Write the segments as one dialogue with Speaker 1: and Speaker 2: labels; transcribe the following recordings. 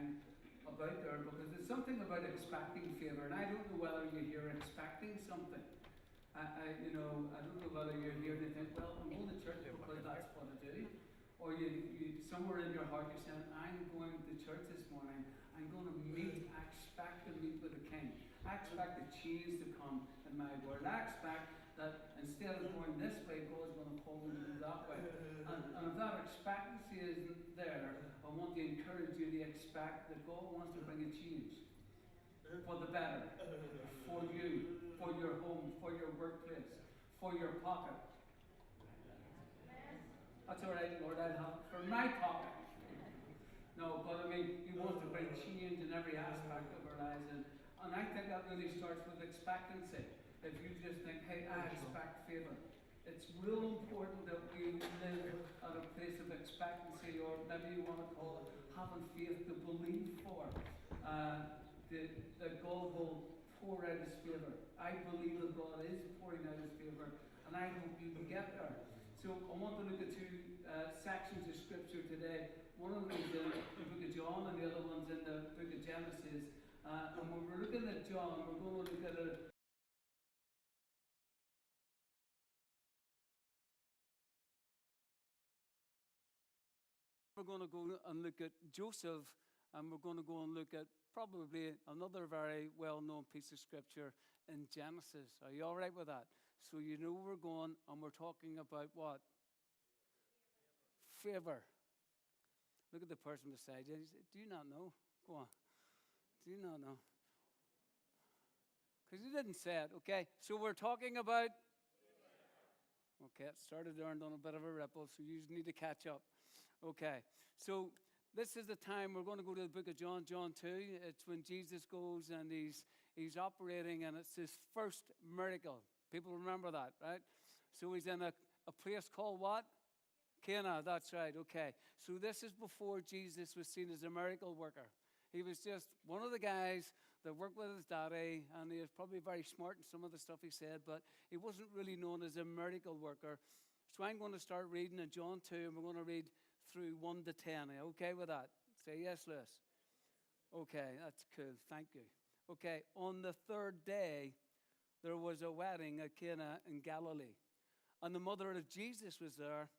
Speaker 1: time about there, because there's something about expecting favour, and I don't know whether you're here expecting something. I don't know whether you're here and you think, well, I'm going to church because that's what I do. Or you somewhere in your heart you're saying, I'm going to church this morning, I'm going to I expect to meet with the King. I expect the change to come in my world. I expect that instead of going this way, God's going to call me to go that way. And if that expectancy isn't there, I want to encourage you to expect that God wants to bring a change for the better, for you, for your home, for your workplace, for your pocket. That's all right, Lord, I'll have for my pocket. No, but I mean, He wants to bring change in every aspect of our lives. And I think that really starts with expectancy. If you just think, hey, I expect favour. It's real important that we live at a place of expectancy, or maybe you want to call it having faith to believe for that God will pour out His favour. I believe that God is pouring out His favour, and I hope you can get there. So I want to look at two sections of Scripture today. One of them is in the book of John, and the other one's in the book of Genesis. And when we're looking at John, we're going to look at it. We're going to go and look at Joseph, and we're going to go and look at probably another very well-known piece of Scripture in Genesis. Are you all right with that? So you know we're going, and we're talking about what? Favour. Look at the person beside you. Do you not know? Go on. Do you not know? Because you didn't say it, okay? So we're talking about... Okay, it started there and done a bit of a ripple, so you need to catch up. Okay, so this is the time we're going to go to the book of John, John 2. It's when Jesus goes and he's operating, and it's his first miracle. People remember that, right? So he's in a place called what? Cana, that's right, okay. So this is before Jesus was seen as a miracle worker. He was just one of the guys that worked with his daddy, and he was probably very smart in some of the stuff he said, but he wasn't really known as a miracle worker. So I'm going to start reading in John 2, and we're going to read through 1 to 10. Are you okay with that? Say yes, Lewis. Okay, that's cool. Thank you. Okay, on the third day, there was a wedding at Cana in Galilee, and the mother of Jesus was there,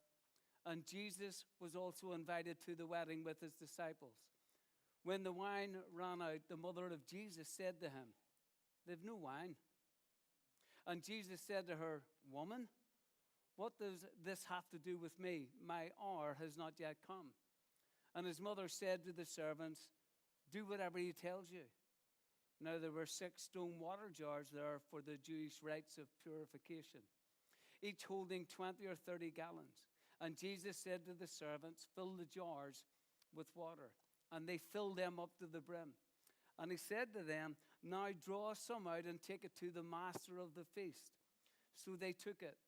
Speaker 1: and Jesus was also invited to the wedding with his disciples. When the wine ran out, the mother of Jesus said to him, "They've no wine." And Jesus said to her, "Woman, what does this have to do with me? My hour has not yet come." And his mother said to the servants, "Do whatever he tells you." Now there were 6 stone water jars there for the Jewish rites of purification, each holding 20 or 30 gallons. And Jesus said to the servants, "Fill the jars with water." And they filled them up to the brim. And he said to them, "Now draw some out and take it to the master of the feast." So they took it.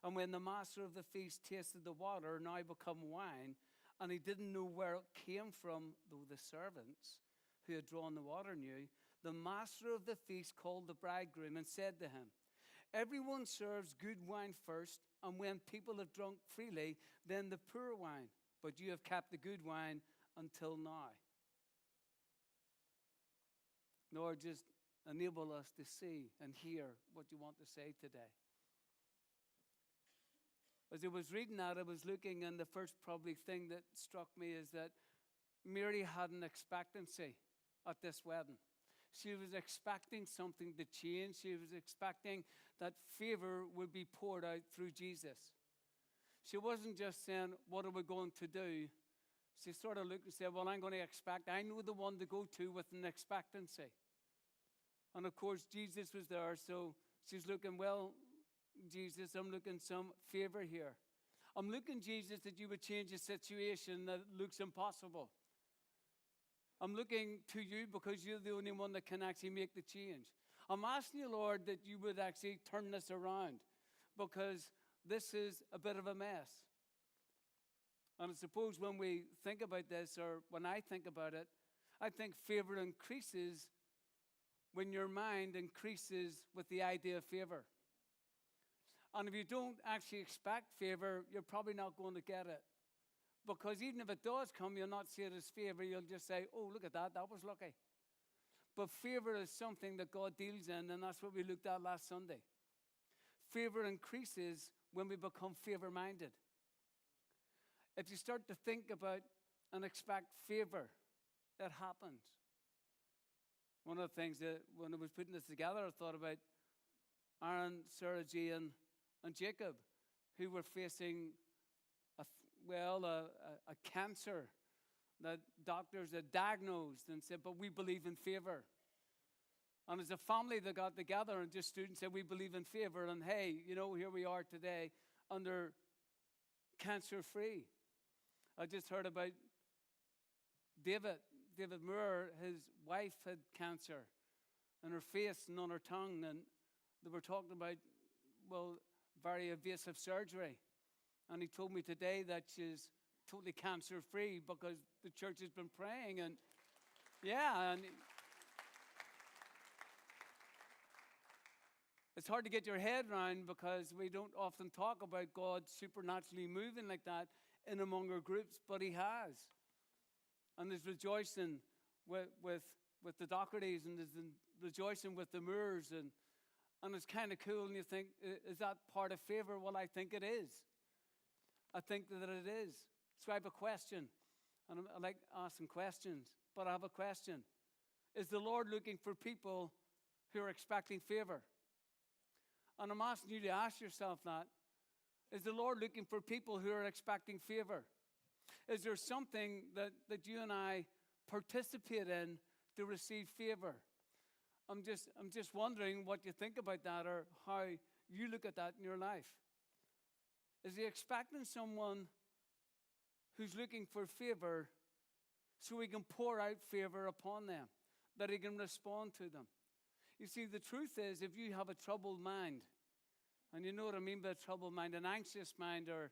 Speaker 1: And when the master of the feast tasted the water, now become wine, and he didn't know where it came from, though the servants who had drawn the water knew, the master of the feast called the bridegroom and said to him, "Everyone serves good wine first, and when people have drunk freely, then the poor wine. But you have kept the good wine until now." Lord, just enable us to see and hear what you want to say today. As I was reading that, I was looking, and the first probably thing that struck me is that Mary had an expectancy at this wedding. She was expecting something to change. She was expecting that favor would be poured out through Jesus. She wasn't just saying, "What are we going to do?" She sort of looked and said, "Well, I'm going to expect. I know the one to go to with an expectancy." And of course, Jesus was there, so she's looking, "Well, Jesus, I'm looking some favor here. I'm looking, Jesus, that you would change a situation that looks impossible. I'm looking to you because you're the only one that can actually make the change. I'm asking you, Lord, that you would actually turn this around, because this is a bit of a mess." And I suppose when we think about this, or when I think about it, I think favor increases when your mind increases with the idea of favor. And if you don't actually expect favor, you're probably not going to get it. Because even if it does come, you'll not see it as favor. You'll just say, oh, look at that. That was lucky. But favor is something that God deals in, and that's what we looked at last Sunday. Favor increases when we become favor-minded. If you start to think about and expect favor, it happens. One of the things that when I was putting this together, I thought about Aaron, Sarah Jane, and Jacob, who were facing a cancer that doctors had diagnosed and said, but we believe in favor. And as a family, they got together and just stood and said, we believe in favor. And hey, here we are today under cancer-free. I just heard about David Moore. His wife had cancer in her face and on her tongue. And they were talking about, very invasive surgery. And he told me today that she's totally cancer-free because the church has been praying. And it's hard to get your head around because we don't often talk about God supernaturally moving like that in among our groups, but he has. And there's rejoicing with the Dohertys, and there's rejoicing with the Moores, and it's kind of cool, and you think, is that part of favor? Well, I think it is. I think that it is. So I have a question, and I like asking questions, but I have a question. Is the Lord looking for people who are expecting favor? And I'm asking you to ask yourself that. Is the Lord looking for people who are expecting favor? Is there something that you and I participate in to receive favor? I'm just wondering what you think about that, or how you look at that in your life. Is he expecting someone who's looking for favor so he can pour out favor upon them, that he can respond to them? You see, the truth is, if you have a troubled mind, and you know what I mean by a troubled mind, an anxious mind, or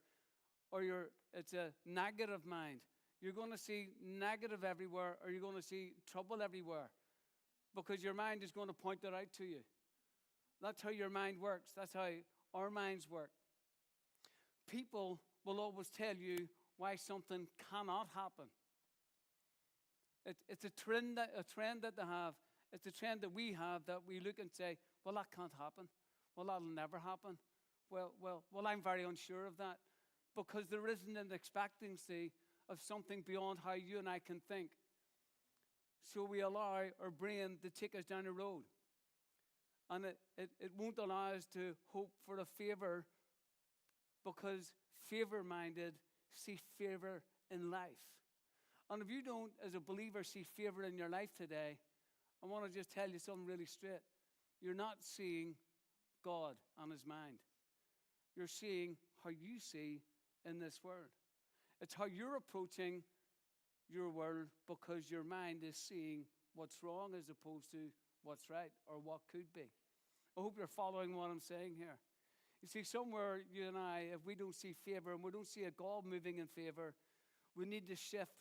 Speaker 1: it's a negative mind, you're going to see negative everywhere, or you're going to see trouble everywhere, because your mind is going to point that out to you. That's how your mind works. That's how our minds work. People will always tell you why something cannot happen. It's a trend that they have. It's a trend that we have, that we look and say, well, that can't happen. Well, that'll never happen. Well, I'm very unsure of that, because there isn't an expectancy of something beyond how you and I can think. So we allow our brain to take us down a road. And it won't allow us to hope for a favor, because favor-minded see favor in life. And if you don't, as a believer, see favor in your life today, I want to just tell you something really straight. You're not seeing God and his mind. You're seeing how you see in this world. It's how you're approaching your world, because your mind is seeing what's wrong as opposed to what's right or what could be. I hope you're following what I'm saying here. You see, somewhere you and I, if we don't see favor and we don't see a God moving in favor, we need to shift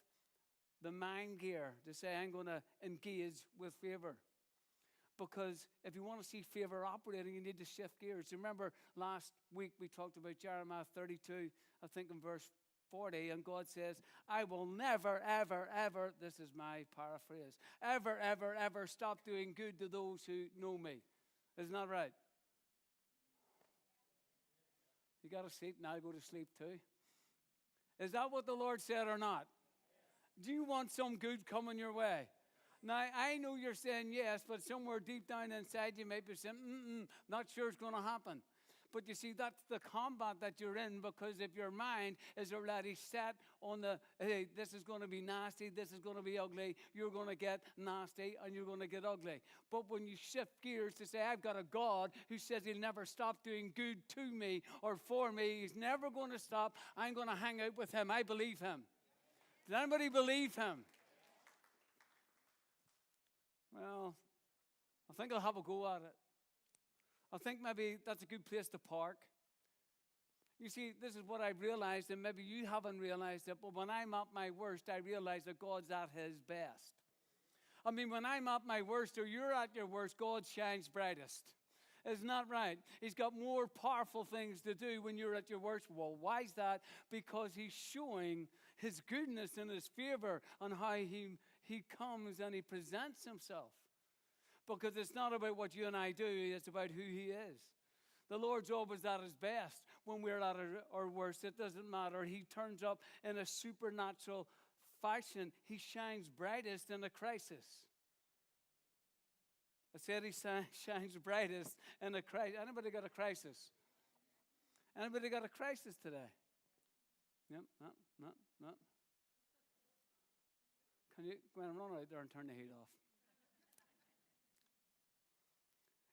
Speaker 1: the mind gear to say, I'm going to engage with favor. Because if you want to see favor operating, you need to shift gears. You remember last week we talked about Jeremiah 32, I think in verse 40, and God says, I will never, ever, ever, this is my paraphrase, ever, ever, ever stop doing good to those who know me. Isn't that right? You got a seat now, go to sleep too. Is that what the Lord said or not? Do you want some good coming your way? Now, I know you're saying yes, but somewhere deep down inside you might be saying, not sure it's going to happen. But you see, that's the combat that you're in, because if your mind is already set on hey, this is going to be nasty, this is going to be ugly, you're going to get nasty and you're going to get ugly. But when you shift gears to say, I've got a God who says he'll never stop doing good to me or for me, he's never going to stop, I'm going to hang out with him. I believe him. Does anybody believe him? Well, I think I'll have a go at it. I think maybe that's a good place to park. You see, this is what I've realized, and maybe you haven't realized it, but when I'm at my worst, I realize that God's at his best. I mean, when I'm at my worst or you're at your worst, God shines brightest. Isn't that right? He's got more powerful things to do when you're at your worst. Well, why is that? Because he's showing his goodness and his favor and how he comes and he presents himself. Because it's not about what you and I do, it's about who he is. The Lord's always at his best. When we're at our worst, it doesn't matter. He turns up in a supernatural fashion. He shines brightest in a crisis. I said he shines brightest in a crisis. Anybody got a crisis? Anybody got a crisis today? Yep, no. Can you go and run out there and turn the heat off?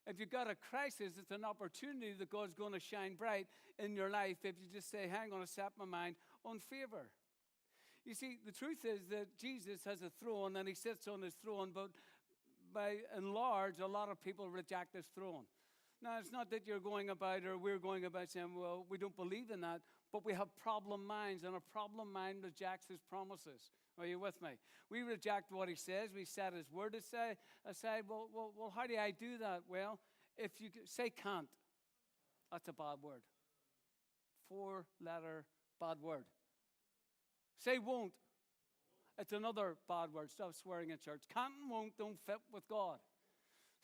Speaker 1: If you've got a crisis, it's an opportunity that God's going to shine bright in your life if you just say, hey, I'm going to set my mind on favor. You see, the truth is that Jesus has a throne and he sits on his throne, but by and large, a lot of people reject his throne. Now, it's not that you're going about or we're going about saying, well, we don't believe in that, but we have problem minds, and a problem mind rejects his promises. Are you with me? We reject what he says. We set his word aside. Well, how do I do that? Well, if you say can't, that's a bad word. 4-letter bad word. Say won't. It's another bad word. Stop swearing in church. Can't and won't don't fit with God.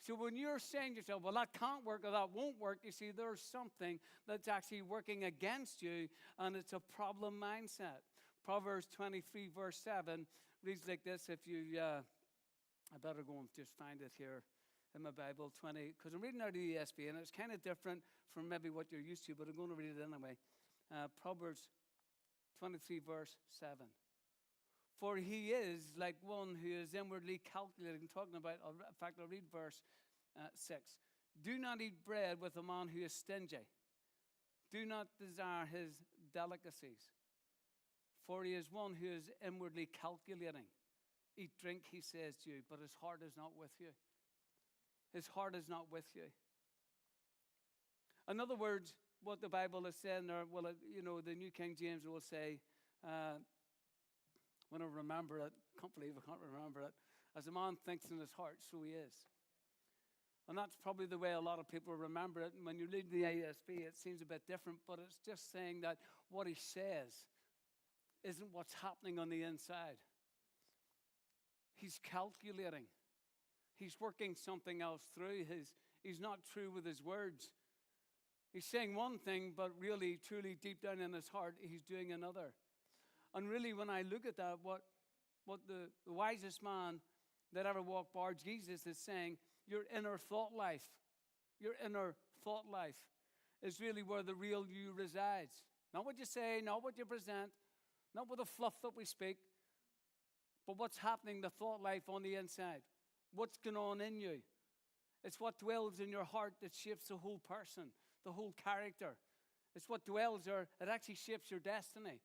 Speaker 1: So when you're saying to yourself, well, that can't work or that won't work, you see, there's something that's actually working against you, and it's a problem mindset. Proverbs 23, verse 7 reads like this. If you, I better go and just find it here in my Bible, because I'm reading out of the ESV, and it's kind of different from maybe what you're used to, but I'm going to read it anyway. Proverbs 23, verse 7. For he is like one who is inwardly calculating, talking about, in fact, I'll read verse 6. Do not eat bread with a man who is stingy. Do not desire his delicacies. For he is one who is inwardly calculating. Eat, drink, he says to you, but his heart is not with you. His heart is not with you. In other words, what the Bible is saying, or well, the New King James will say, when I remember it, can't believe I can't remember it. As a man thinks in his heart, so he is. And that's probably the way a lot of people remember it. And when you read the ESV, it seems a bit different, but it's just saying that what he says isn't what's happening on the inside. He's calculating. He's working something else through. He's not true with his words. He's saying one thing, but really, truly, deep down in his heart, he's doing another. And really, when I look at that, what the wisest man that ever walked bar Jesus is saying, your inner thought life is really where the real you resides. Not what you say, not what you present, not with the fluff that we speak, but what's happening, the thought life on the inside. What's going on in you. It's what dwells in your heart that shapes the whole person, the whole character. It's what dwells there. It actually shapes your destiny.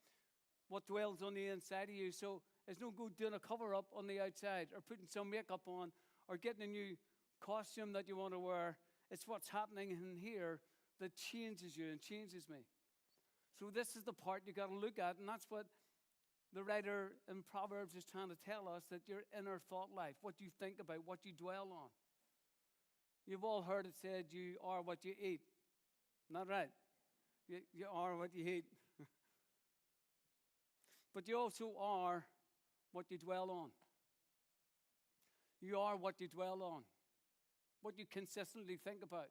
Speaker 1: What dwells on the inside of you. So it's no good doing a cover-up on the outside or putting some makeup on or getting a new costume that you want to wear. It's what's happening in here that changes you and changes me. So this is the part you got to look at, and that's what the writer in Proverbs is trying to tell us, that your inner thought life, what you think about, what you dwell on. You've all heard it said, you are what you eat. Not right. You are what you eat. But you also are what you dwell on. You are what you dwell on. What you consistently think about.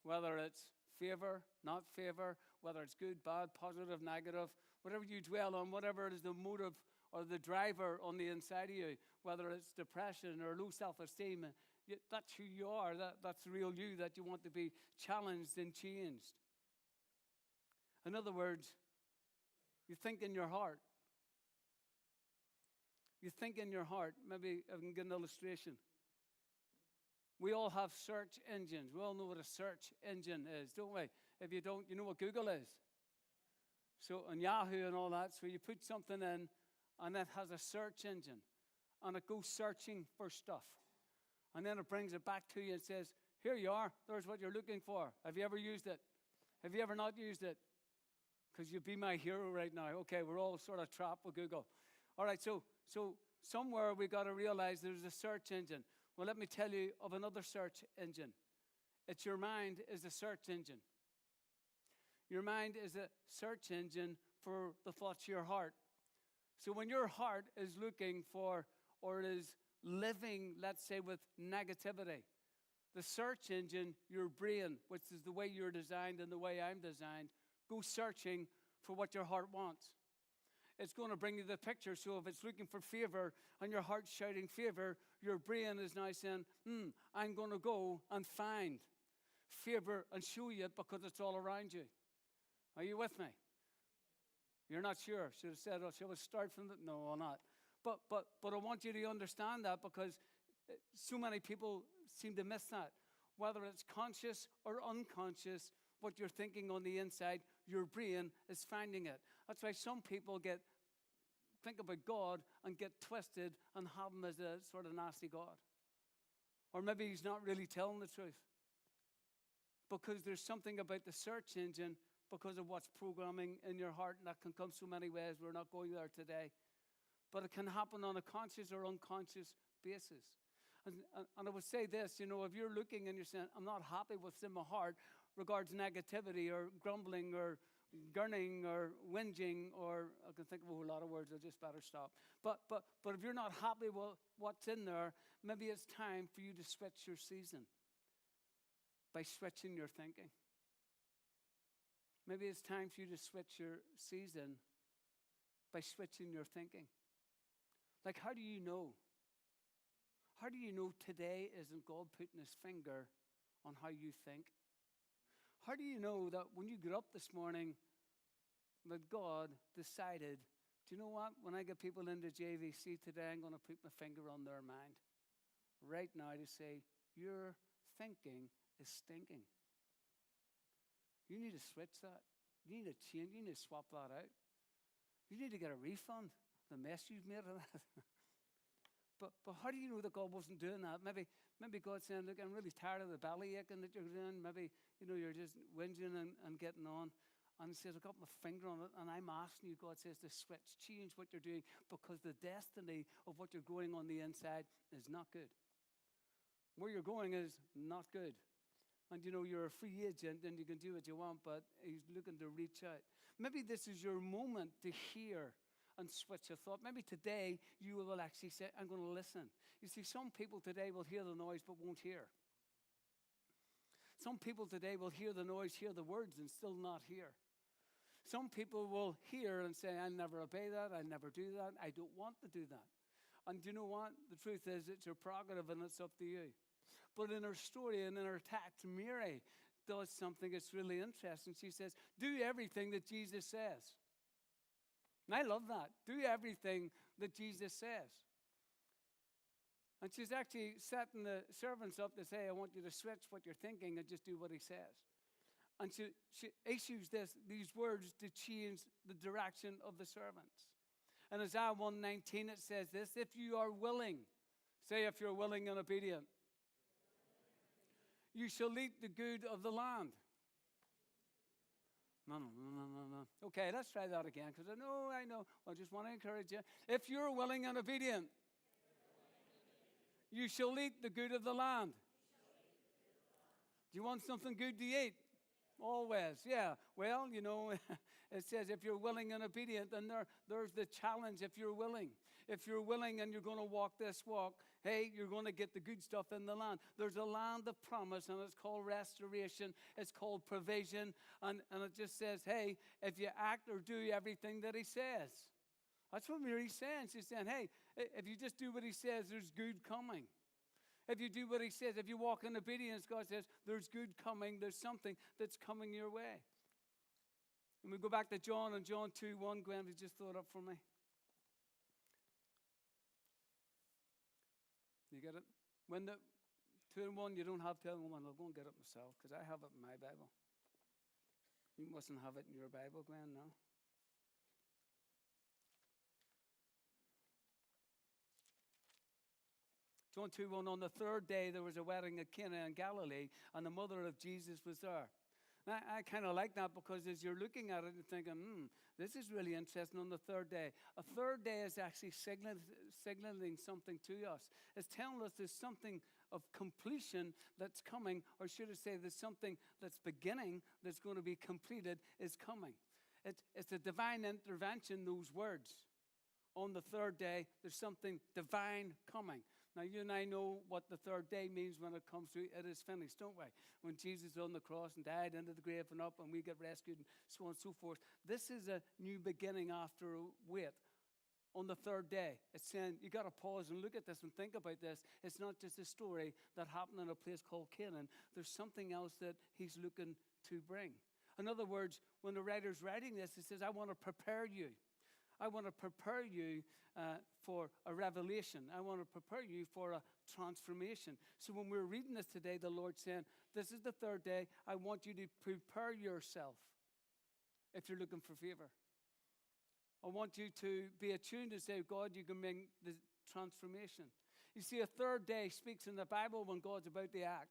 Speaker 1: Whether it's favor, not favor, whether it's good, bad, positive, negative, whatever you dwell on, whatever is the motive or the driver on the inside of you, whether it's depression or low self-esteem, that's who you are. That's the real you that you want to be challenged and changed. In other words, you think in your heart. You think in your heart. Maybe I can get an illustration. We all have search engines. We all know what a search engine is, don't we? If you don't, you know what Google is. So on Yahoo and all that, so you put something in, and it has a search engine, and it goes searching for stuff. And then it brings it back to you and says, here you are. There's what you're looking for. Have you ever used it? Have you ever not used it? Because you'd be my hero right now. Okay, we're all sort of trapped with Google. All right, so somewhere we got to realize there's a search engine. Well, let me tell you of another search engine. It's your mind is a search engine. Your mind is a search engine for the thoughts of your heart. So when your heart is looking for or is living, let's say, with negativity, the search engine, your brain, which is the way you're designed and the way I'm designed, go searching for what your heart wants. It's going to bring you the picture. So if it's looking for favor and your heart's shouting favor, your brain is now saying, I'm going to go and find favor and show you it because it's all around you. Are you with me? You're not sure. Should have said, shall we start from the... No, I'm not. But I want you to understand that because so many people seem to miss that. Whether it's conscious or unconscious, what you're thinking on the inside, your brain is finding it. That's why some people think about God and get twisted and have him as a sort of nasty God. Or maybe he's not really telling the truth. Because there's something about the search engine because of what's programming in your heart, and that can come so many ways. We're not going there today. But it can happen on a conscious or unconscious basis. And I would say this, if you're looking and you're saying, I'm not happy with what's in my heart, regards negativity or grumbling or gurning or whinging, or I can think of a whole lot of words, I just better stop. But if you're not happy with what's in there, maybe it's time for you to switch your season by switching your thinking. Maybe it's time for you to switch your season by switching your thinking. Like, how do you know? How do you know today isn't God putting his finger on how you think? How do you know that when you get up this morning that God decided, do you know what? When I get people into JVC today, I'm going to put my finger on their mind right now to say, your thinking is stinking. You need to switch that. You need to change. You need to swap that out. You need to get a refund. The mess you've made of that. But how do you know that God wasn't doing that? Maybe God's saying, look, I'm really tired of the belly aching that you're doing. Maybe, you're just whinging and getting on. And he says, I've got my finger on it, and I'm asking you, God says, to switch, change what you're doing, because the destiny of what you're growing on the inside is not good. Where you're going is not good. And you're a free agent and you can do what you want, but he's looking to reach out. Maybe this is your moment to hear and switch your thought. Maybe today you will actually say, I'm going to listen. You see, some people today will hear the noise but won't hear. Some people today will hear the noise, hear the words, and still not hear. Some people will hear and say, I'll never obey that, I'll never do that, I don't want to do that. And do you know what? The truth is, it's your prerogative and it's up to you. But in her story and in her text, Mary does something that's really interesting. She says, do everything that Jesus says. And I love that. Do everything that Jesus says. And she's actually setting the servants up to say, I want you to switch what you're thinking and just do what he says. And she issues these words to change the direction of the servants. In Isaiah 1:19 it says this, if you are willing, say if you're willing and obedient, you shall eat the good of the land. No. Okay, let's try that again, because I know. I just want to encourage you. If you're willing and obedient, you shall eat the good of the land. Do you want something good to eat? Always, yeah. Well, it says if you're willing and obedient, and there's the challenge if you're willing. If you're willing and you're going to walk this walk, hey, you're going to get the good stuff in the land. There's a land of promise, and it's called restoration. It's called provision. And it just says, hey, if you act or do everything that he says. That's what Mary's saying. She's saying, hey, if you just do what he says, there's good coming. If you do what he says, if you walk in obedience, God says, there's good coming. There's something that's coming your way. And we go back to John, and John 2:1, Gwen, if you just throw it up for me. You get it? When the 2 and 1, you don't have 2 and 1. I'll go and get it myself, because I have it in my Bible. You mustn't have it in your Bible, Gwen, no? John 2:1, on the third day there was a wedding at Cana in Galilee, and the mother of Jesus was there. Now, I kind of like that, because as you're looking at it and thinking, this is really interesting on the third day. A third day is actually signaling something to us. It's telling us there's something of completion that's coming, or should I say there's something that's beginning that's going to be completed is coming. It's a divine intervention, those words. on the third day, there's something divine coming. Now, you and I know what the third day means when it comes to it is finished, don't we? When Jesus was on the cross and died into the grave and up, and we get rescued and so on and so forth. This is a new beginning after a wait. On the third day, it's saying you got to pause and look at this and think about this. It's not just a story that happened in a place called Canaan. There's something else that he's looking to bring. In other words, when the writer's writing this, he says, I want to prepare you. I want to prepare you for a revelation. I want to prepare you for a transformation. So when we're reading this today, the Lord's saying, this is the third day. I want you to prepare yourself if you're looking for favor. I want you to be attuned and say, God, you can bring the transformation. You see, a third day speaks in the Bible when God's about to act.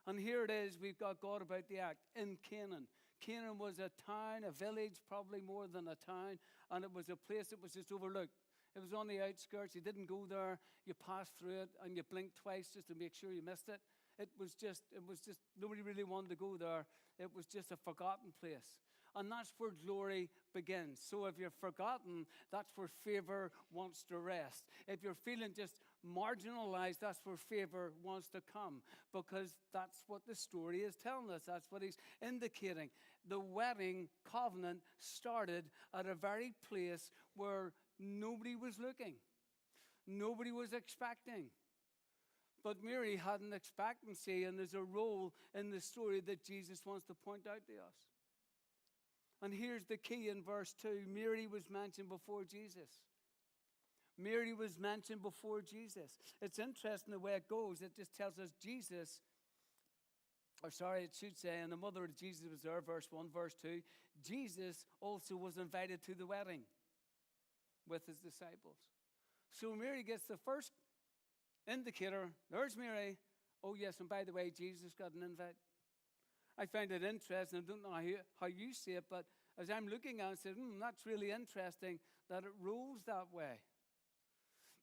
Speaker 1: And here it is, we've got God about to act in Canaan. Canaan was a town, a village, probably more than a town, and it was a place that was just overlooked. It was on the outskirts. You didn't go there. You passed through it, and you blinked twice just to make sure you missed it. It was just, nobody really wanted to go there. It was just a forgotten place. And that's where glory begins. So if you're forgotten, that's where favor wants to rest. If you're feeling just marginalized, that's where favor wants to come. Because that's what the story is telling us. That's what he's indicating. The wedding covenant started at a very place where nobody was looking. Nobody was expecting. But Mary had an expectancy, and there's a role in the story that Jesus wants to point out to us. And here's the key in verse 2. Mary was mentioned before Jesus. Mary was mentioned before Jesus. It's interesting the way it goes. It just tells us Jesus, it should say, and the mother of Jesus was there, verse 1, verse 2. Jesus also was invited to the wedding with his disciples. So Mary gets the first indicator. There's Mary. Oh, yes, and by the way, Jesus got an invite. I find it interesting. I don't know how you see it, but as I'm looking at it, I said, that's really interesting that it rolls that way.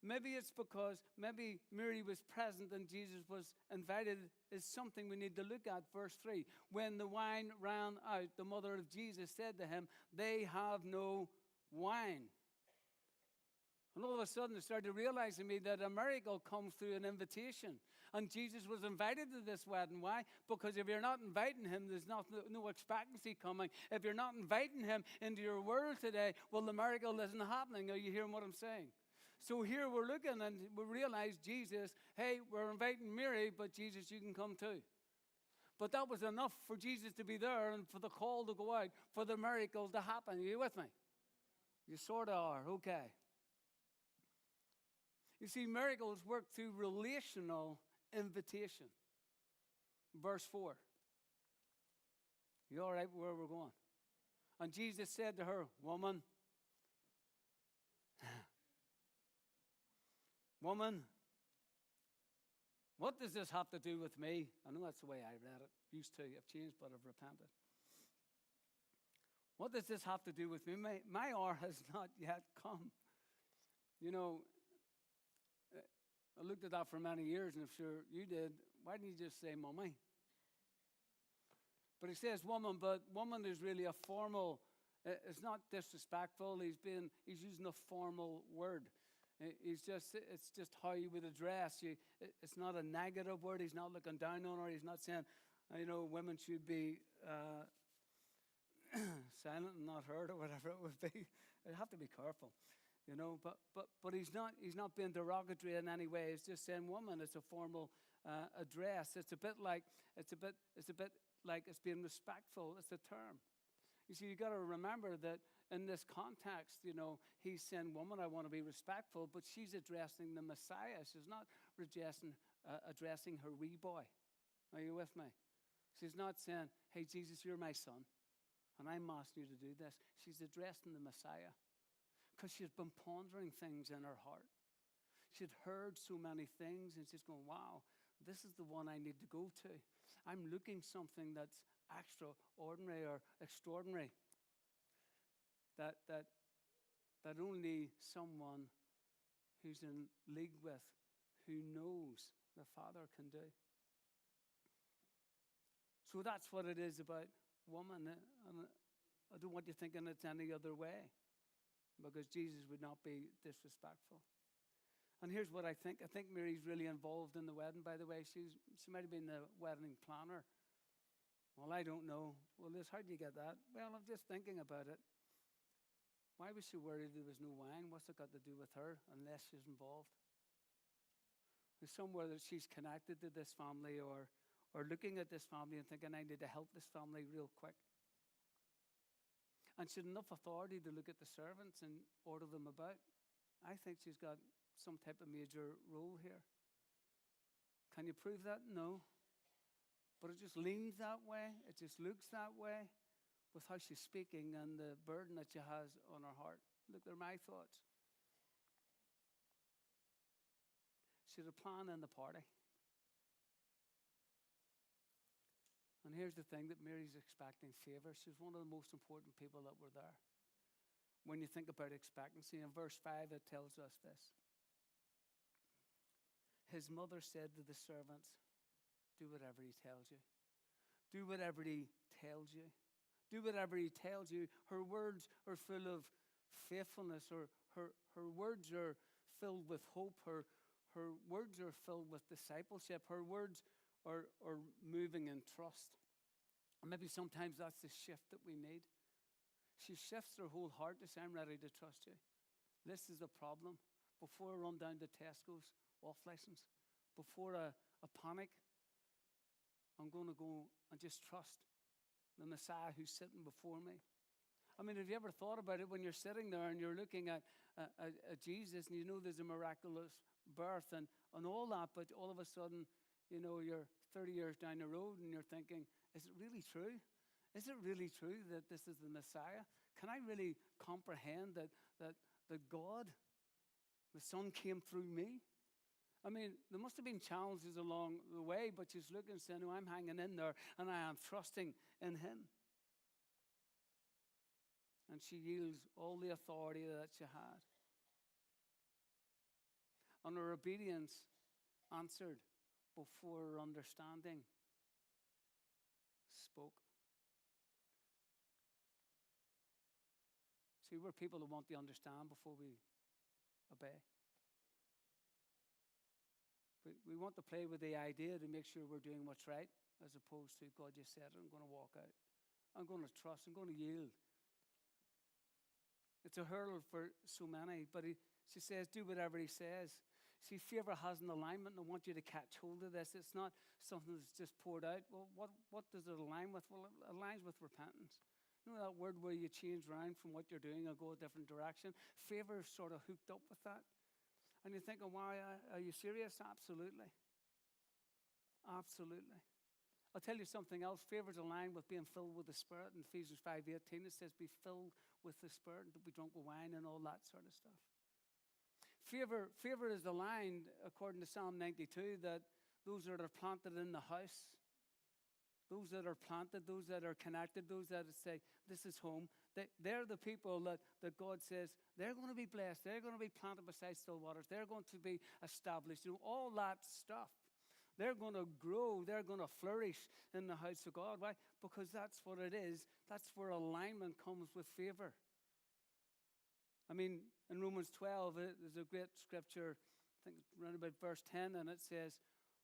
Speaker 1: Maybe it's because maybe Mary was present and Jesus was invited is something we need to look at. Verse 3, when the wine ran out, the mother of Jesus said to him, they have no wine. And all of a sudden, it started realizing me that a miracle comes through an invitation. And Jesus was invited to this wedding. Why? Because if you're not inviting him, there's no expectancy coming. If you're not inviting him into your world today, well, the miracle isn't happening. Are you hearing what I'm saying? So here we're looking and we realize Jesus, hey, we're inviting Mary, but Jesus, you can come too. But that was enough for Jesus to be there and for the call to go out, for the miracle to happen. Are you with me? You sort of are. Okay. You see, miracles work through relational invitation. Verse 4. You all right where we're going? And Jesus said to her, woman, what does this have to do with me? I know that's the way I read it. Used to. I've changed, but I've repented. What does this have to do with me? My hour has not yet come. You know, I looked at that for many years, and I'm sure you did. Why didn't you just say mommy? But he says woman, but woman is really a formal, it's not disrespectful. He's using a formal word. It's just how you would address you. It's not a negative word. He's not looking down on her. He's not saying, women should be silent and not heard or whatever it would be. You have to be careful. But he's not being derogatory in any way. He's just saying, woman, it's a formal address. It's a bit like it's being respectful. It's a term. You see, you got to remember that in this context, he's saying, woman, I want to be respectful, but she's addressing the Messiah. She's not addressing her wee boy. Are you with me? She's not saying, hey, Jesus, you're my son, and I'm asking you to do this. She's addressing the Messiah. Because she's been pondering things in her heart. She'd heard so many things, and she's going, wow, this is the one I need to go to. I'm looking something that's extraordinary or extraordinary. That only someone who's in league with, who knows the Father can do. So that's what it is about woman. And I don't want you thinking it's any other way. because Jesus would not be disrespectful. And here's what I think. I think Mary's really involved in the wedding, by the way. She might have been the wedding planner. Well, I don't know. Well, Liz, how do you get that? Well, I'm just thinking about it. Why was she worried there was no wine? What's it got to do with her unless she's involved? There's somewhere that she's connected to this family or looking at this family and thinking, I need to help this family real quick. And she had enough authority to look at the servants and order them about. I think she's got some type of major role here. Can you prove that? No. But it just leans that way. It just looks that way with how she's speaking and the burden that she has on her heart. Look, they're my thoughts. She had a plan in the party. And here's the thing, that Mary's expecting favor. She's one of the most important people that were there. When you think about expectancy, in verse 5 it tells us this. His mother said to the servants, do whatever he tells you. Do whatever he tells you. Do whatever he tells you. Her words are full of faithfulness. Her words are filled with hope. Her words are filled with discipleship. Her words are moving in trust. And maybe sometimes that's the shift that we need. She shifts her whole heart to say, I'm ready to trust you. This is the problem. Before I run down to Tesco's off license, before a panic, I'm going to go and just trust the Messiah who's sitting before me. I mean, have you ever thought about it when you're sitting there and you're looking at Jesus and you know there's a miraculous birth and all that, but all of a sudden, you know, you're 30 years down the road and you're thinking, is it really true? Is it really true that this is the Messiah? Can I really comprehend that God, the Son, came through me? I mean, there must have been challenges along the way, but she's looking and saying, no, I'm hanging in there and I am trusting in him. And she yields all the authority that she had. And her obedience answered before her understanding spoke. See, we're people who want to understand before we obey. We want to play with the idea to make sure we're doing what's right, as opposed to, God just said it, I'm going to walk out. I'm going to trust, I'm going to yield. It's a hurdle for so many, but she says, do whatever he says. See, favor has an alignment, and I want you to catch hold of this. It's not something that's just poured out. Well, what does it align with? Well, it aligns with repentance. You know that word where you change around from what you're doing and go a different direction? Favor is sort of hooked up with that. And you're thinking, why? Are you serious? Absolutely. Absolutely. I'll tell you something else. Favor is aligned with being filled with the Spirit. In Ephesians 5:18, it says, be filled with the Spirit and don't be drunk with wine and all that sort of stuff. Favor is aligned, according to Psalm 92, that those that are planted in the house, those that are planted, those that are connected, those that say, this is home, they're the people that God says, they're going to be blessed. They're going to be planted beside still waters. They're going to be established. You know, all that stuff. They're going to grow. They're going to flourish in the house of God. Why? Because that's what it is. That's where alignment comes with favor. I mean, in Romans 12, there's a great scripture, I think it's around about verse 10, and it says,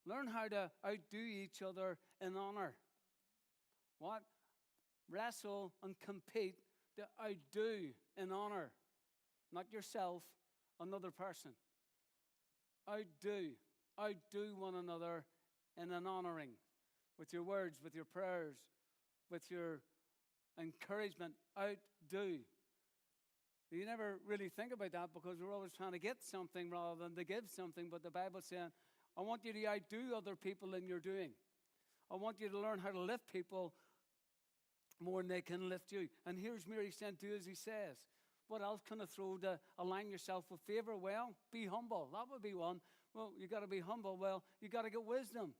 Speaker 1: learn how to outdo each other in honor. What? Wrestle and compete to outdo in honor. Not yourself, another person. Outdo one another in an honoring. With your words, with your prayers, with your encouragement. Outdo. You never really think about that because we're always trying to get something rather than to give something. But the Bible's saying, I want you to outdo other people in your doing. I want you to learn how to lift people more than they can lift you. And here's Mary saying, do as he says. What else can I throw to align yourself with favor? Well, be humble. That would be one. Well, you got to be humble. Well, you got to get wisdom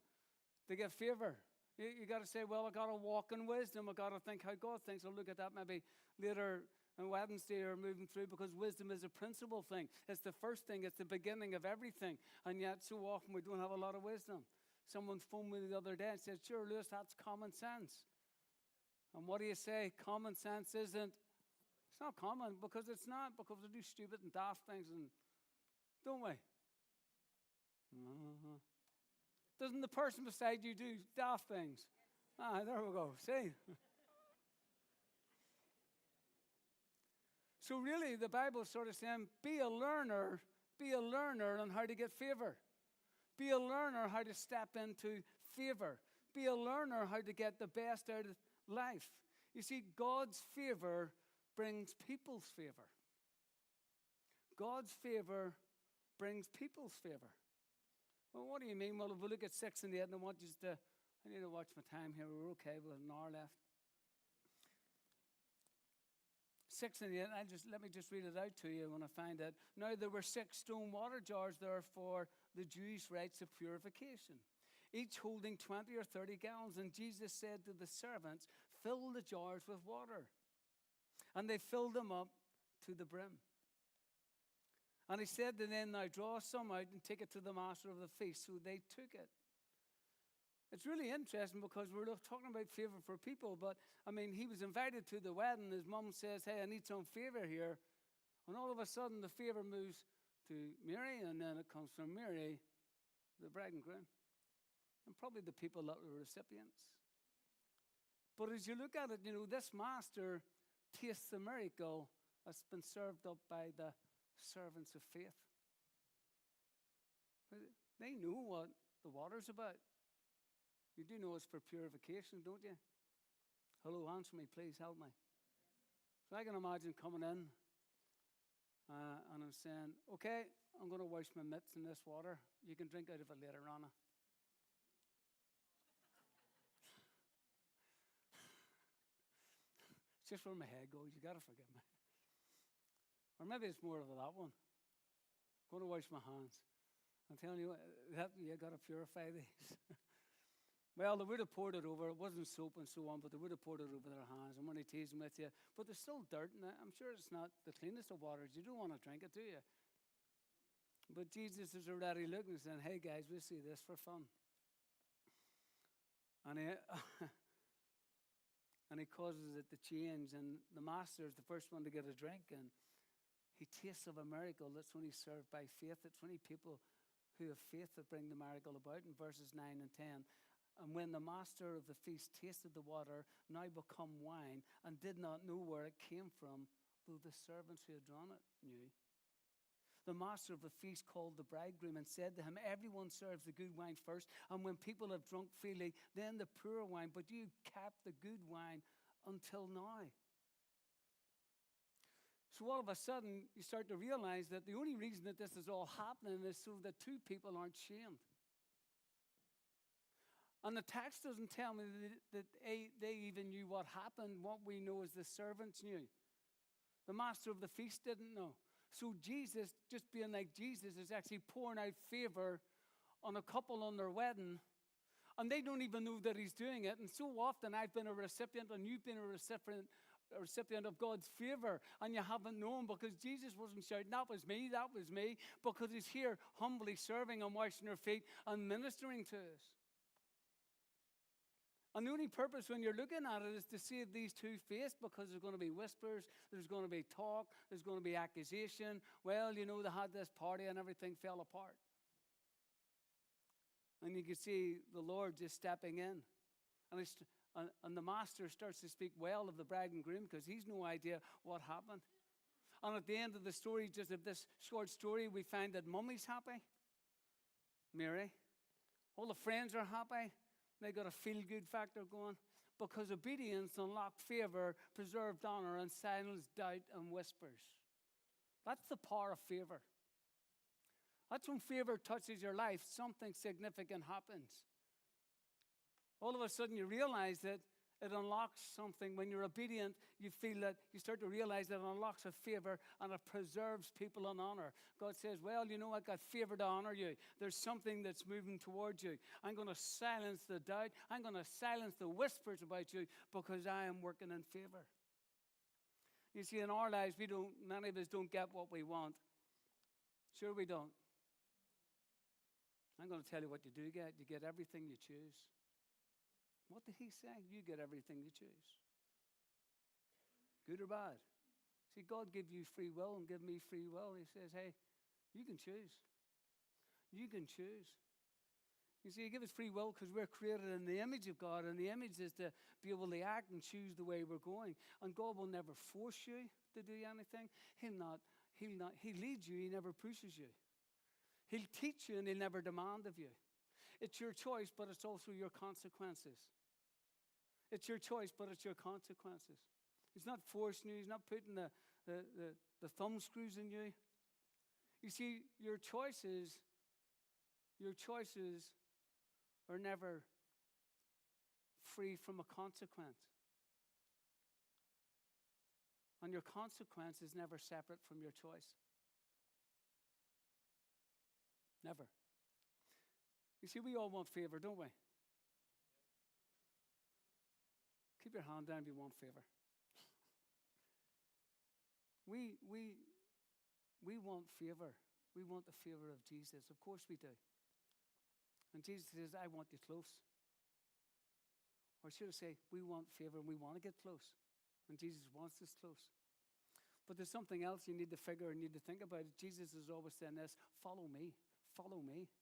Speaker 1: to get favor. You got to say, well, I got to walk in wisdom. I got to think how God thinks. I'll look at that maybe later on Wednesday or moving through, because wisdom is a principal thing. It's the first thing. It's the beginning of everything. And yet so often we don't have a lot of wisdom. Someone phoned me the other day and said, sure, Lewis, that's common sense. And what do you say? Common sense isn't. It's not common because it's not, because we do stupid and daft things, and don't we? Doesn't the person beside you do daft things? There we go. See? So really, the Bible's sort of saying, be a learner on how to get favor. Be a learner how to step into favor. Be a learner how to get the best out of life. You see, God's favor brings people's favor. God's favor brings people's favor. Well, what do you mean? Well, if we look at 6 and 8, and I need to watch my time here. We're okay. We have an hour left. 6 and 8, let me just read it out to you when I find it. Now there were 6 stone water jars there for the Jewish rites of purification, each holding 20 or 30 gallons. And Jesus said to the servants, fill the jars with water. And they filled them up to the brim. And he said to them, now draw some out and take it to the master of the feast. So they took it. It's really interesting because we're talking about favor for people, but I mean, he was invited to the wedding. His mom says, hey, I need some favor here. And all of a sudden, the favor moves to Mary, and then it comes from Mary, the bride and groom, and probably the people that were recipients. But as you look at it, this master tastes the miracle that's been served up by the servants of faith. They know what the water's about. You do know it's for purification, don't you? Hello, answer me, please, help me. So I can imagine coming in and I'm saying, okay, I'm going to wash my mitts in this water. You can drink out of it later, Anna. It's just where my head goes. You got to forgive me. Or maybe it's more of that one. I'm going to wash my hands. I'm telling you, you got to purify these. Well, they would have poured it over. It wasn't soap and so on, but they would have poured it over their hands. I'm only teasing with you. But there's still dirt in it. I'm sure it's not the cleanest of waters. You don't want to drink it, do you? But Jesus is already looking and saying, hey, guys, we'll see this for fun. And he causes it to change. And the master is the first one to get a drink. And he tastes of a miracle that's only served by faith. It's only people who have faith that bring the miracle about in verses 9 and 10. And when the master of the feast tasted the water, now become wine, and did not know where it came from, though the servants who had drawn it knew. The master of the feast called the bridegroom and said to him, everyone serves the good wine first, and when people have drunk freely, then the poor wine, but you kept the good wine until now. So all of a sudden, you start to realize that the only reason that this is all happening is so that two people aren't shamed. And the text doesn't tell me that they even knew what happened. What we know is the servants knew. The master of the feast didn't know. So Jesus, just being like Jesus, is actually pouring out favor on a couple on their wedding. And they don't even know that he's doing it. And so often I've been a recipient and you've been a recipient of God's favor, and you haven't known because Jesus wasn't shouting, that was me, because he's here humbly serving and washing our feet and ministering to us. And the only purpose when you're looking at it is to save these two face, because there's going to be whispers, there's going to be talk, there's going to be accusation. Well, they had this party and everything fell apart. And you can see the Lord just stepping in. And the master starts to speak well of the bride and groom because he's no idea what happened. And at the end of the story, just of this short story, we find that Mummy's happy. Mary. All the friends are happy. They got a feel-good factor going because obedience unlocked favor, preserved honor, and silenced doubt and whispers. That's the power of favor. That's when favor touches your life, something significant happens. All of a sudden you realize that it unlocks something. When you're obedient, you feel that you start to realize that it unlocks a favor and it preserves people in honor. God says, well, I got favor to honor you. There's something that's moving towards you. I'm going to silence the doubt. I'm going to silence the whispers about you because I am working in favor. You see, in our lives, many of us don't get what we want. Sure we don't. I'm going to tell you what you do get. You get everything you choose. What did he say? You get everything you choose. Good or bad. See, God gave you free will and give me free will. He says, hey, you can choose. You can choose. You see, He gave us free will because we're created in the image of God, and the image is to be able to act and choose the way we're going. And God will never force you to do anything. He leads you, He never pushes you. He'll teach you and He'll never demand of you. It's your choice, but it's also your consequences. It's your choice, but it's your consequences. He's not forcing you. He's not putting the thumb screws in you. You see, your choices are never free from a consequence. And your consequence is never separate from your choice. Never. You see, we all want favor, don't we? Keep your hand down if you want favor. We want favor. We want the favor of Jesus. Of course we do. And Jesus says, I want you close. Or should I say, we want favor and we want to get close. And Jesus wants us close. But there's something else you need to figure and need to think about. Jesus is always saying this, follow me, follow me.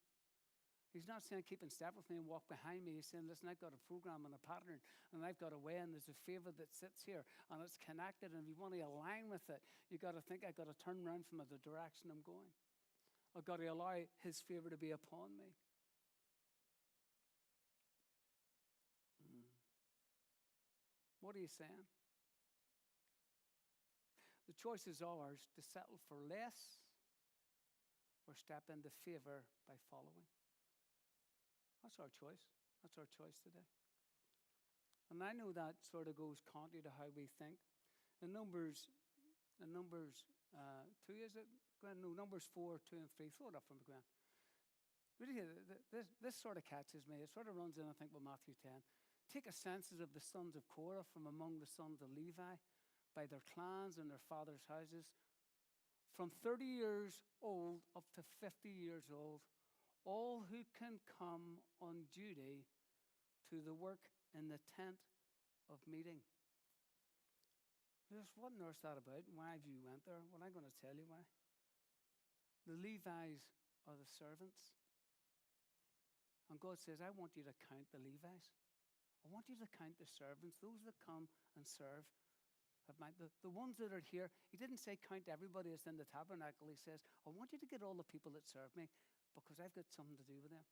Speaker 1: He's not saying keep in step with me and walk behind me. He's saying, listen, I've got a program and a pattern, and I've got a way, and there's a favor that sits here, and it's connected, and if you want to align with it, you've got to think, I've got to turn around from the direction I'm going. I've got to allow His favor to be upon me. What are you saying? The choice is ours to settle for less or step into favor by following. That's our choice. That's our choice today. And I know that sort of goes contrary to how we think. In Numbers 2, is it? Glenn? No, Numbers 4, 2, and 3. Throw it up from the ground. This sort of catches me. It sort of runs in, I think, with Matthew 10. Take a census of the sons of Korah from among the sons of Levi by their clans and their fathers' houses, from 30 years old up to 50 years old, all who can come on duty to the work in the tent of meeting. Just what on earth's that about? Why have you went there? Well, I'm going to tell you why. The Levites are the servants. And God says, I want you to count the Levites. I want you to count the servants, those that come and serve. The ones that are here, He didn't say count everybody that's in the tabernacle. He says, I want you to get all the people that serve me because I've got something to do with them.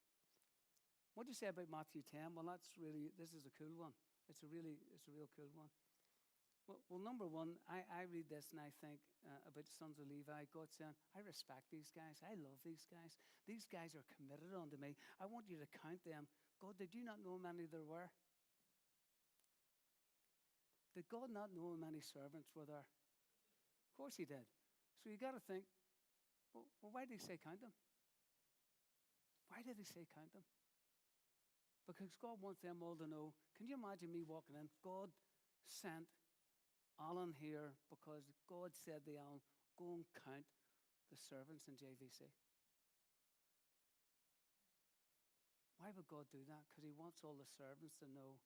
Speaker 1: What do you say about Matthew 10? Well, this is a cool one. It's a real cool one. Well, number one, I read this and I think about the sons of Levi. God saying, I respect these guys. I love these guys. These guys are committed unto me. I want you to count them. God, did you not know how many there were? Did God not know how many servants were there? Of course He did. So you got to think, well, why did He say count them? Why did He say count them? Because God wants them all to know. Can you imagine me walking in? God sent Alan here because God said to Alan, go and count the servants in JVC. Why would God do that? Because He wants all the servants to know,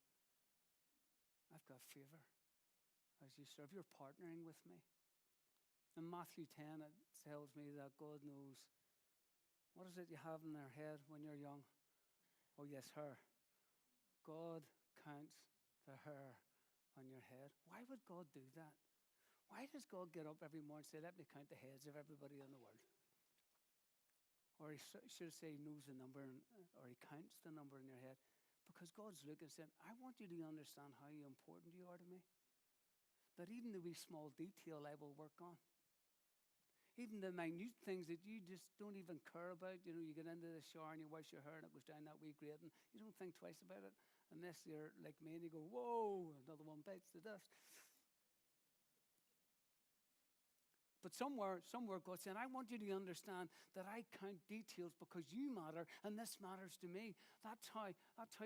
Speaker 1: I've got favor as you serve. You're partnering with me. In Matthew 10, it tells me that God knows, what is it you have in their head when you're young? Oh yes, hair. God counts the hair on your head. Why would God do that? Why does God get up every morning and say, let me count the heads of everybody in the world? Or He should say He knows the number, or He counts the number in your head. Because God's looking and saying, I want you to understand how important you are to me. That even the wee small detail I will work on. Even the minute things that you just don't even care about. You know, you get into the shower and you wash your hair and it goes down that wee grate and you don't think twice about it. Unless you're like me and you go, whoa, another one bites the dust. But somewhere God's saying, I want you to understand that I count details because you matter and this matters to me. That's how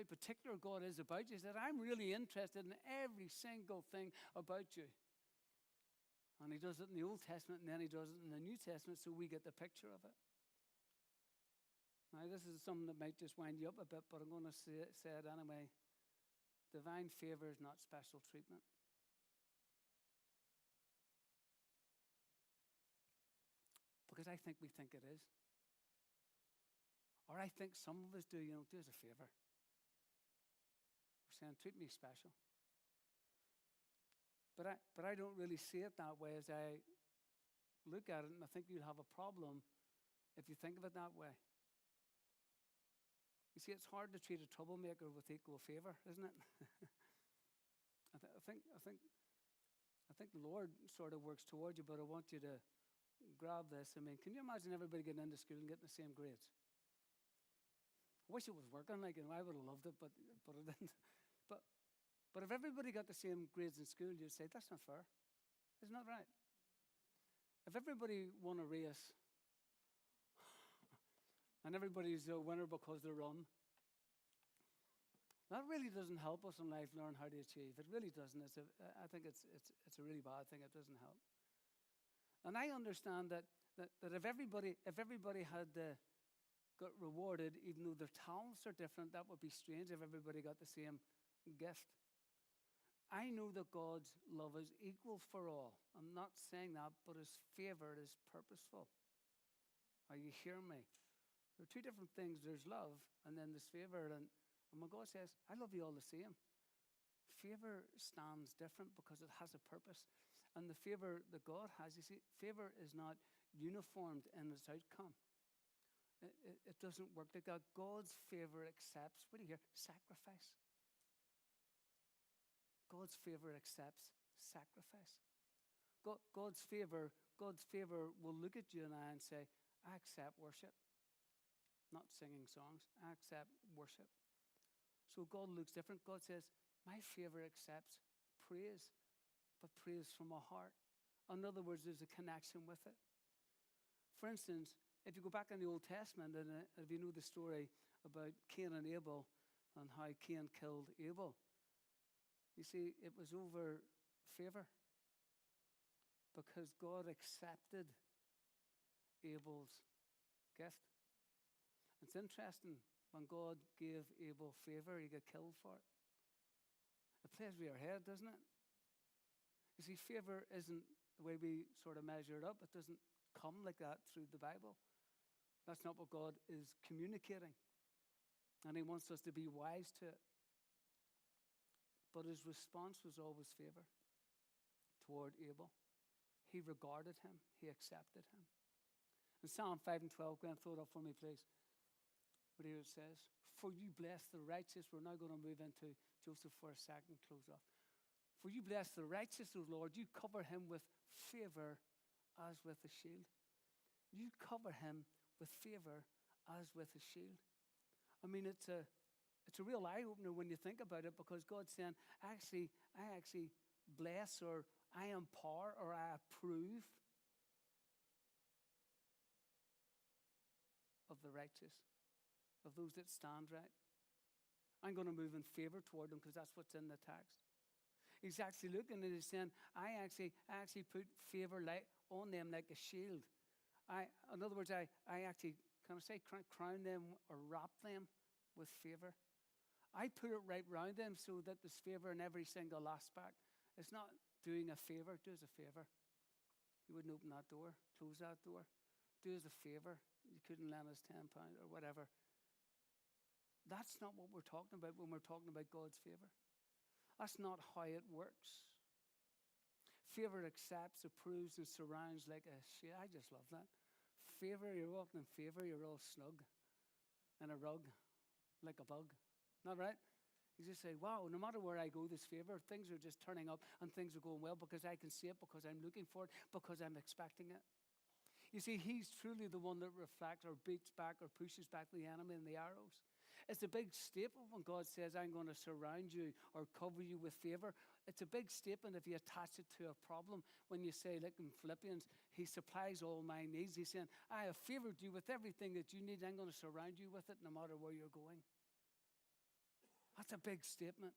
Speaker 1: particular God is about you. That I'm really interested in every single thing about you. And He does it in the Old Testament and then He does it in the New Testament so we get the picture of it. Now this is something that might just wind you up a bit, but I'm going to say it anyway. Divine favor is not special treatment. because I think we think it is. Or I think some of us do, do us a favor. We're saying, treat me special. But I don't really see it that way as I look at it, and I think you'll have a problem if you think of it that way. You see, it's hard to treat a troublemaker with equal favor, isn't it? I think the Lord sort of works towards you, but I want you to grab this. I mean, can you imagine everybody getting into school and getting the same grades? I wish it was working like, I would have loved it, but it didn't. But if everybody got the same grades in school, you'd say, that's not fair. Isn't that right? If everybody won a race and everybody's a winner because they run, that really doesn't help us in life learn how to achieve. It really doesn't. I think it's a really bad thing. It doesn't help. And I understand that if everybody had got rewarded, even though their talents are different, that would be strange if everybody got the same gift. I know that God's love is equal for all. I'm not saying that, but his favor is purposeful. Are you hearing me? There are two different things. There's love, and then there's favor. And when God says, I love you all the same, favor stands different because it has a purpose. And the favor that God has, you see, favor is not uniformed in its outcome. It doesn't work like that. God's favor accepts, what do you hear? Sacrifice. God's favor accepts sacrifice. God's favor will look at you and I and say, I accept worship. Not singing songs. I accept worship. So God looks different. God says, my favor accepts praise, but praise from a heart. In other words, there's a connection with it. For instance, if you go back in the Old Testament, and if you know the story about Cain and Abel and how Cain killed Abel, you see, it was over favor because God accepted Abel's gift. It's interesting, when God gave Abel favor, he got killed for it. It plays with your head, doesn't it? You see, favor isn't the way we sort of measure it up. It doesn't come like that through the Bible. That's not what God is communicating. And he wants us to be wise to it. But his response was always favor toward Abel. He regarded him. He accepted him. In Psalm 5 and 12, go and throw it up for me, please. What here it says, for you bless the righteous. We're now going to move into Joseph for a second, close off. For you bless the righteous, O Lord. You cover him with favor as with a shield. You cover him with favor as with a shield. I mean, it's a real eye-opener when you think about it, because God's saying, I actually bless, or I empower, or I approve of the righteous, of those that stand right. I'm going to move in favor toward them because that's what's in the text. He's actually looking and he's saying, I actually put favor on them like a shield. In other words, I actually, can I say, crown them or wrap them with favor. I put it right round them so that there's favor in every single aspect. It's not doing a favor. Do us a favor. You wouldn't open that door, close that door. Do us a favor. You couldn't lend us £10 or whatever. That's not what we're talking about when we're talking about God's favor. That's not how it works. Favor accepts, approves, and surrounds like a shield. I just love that. Favor, you're walking in favor, you're all snug in a rug, like a bug. Not right? You just say, wow, no matter where I go, this favor, things are just turning up and things are going well because I can see it, because I'm looking for it, because I'm expecting it. You see, he's truly the one that reflects or beats back or pushes back the enemy and the arrows. It's a big statement when God says, I'm going to surround you or cover you with favor. It's a big statement if you attach it to a problem. When you say, like in Philippians, he supplies all my needs. He's saying, I have favored you with everything that you need. I'm going to surround you with it no matter where you're going. That's a big statement.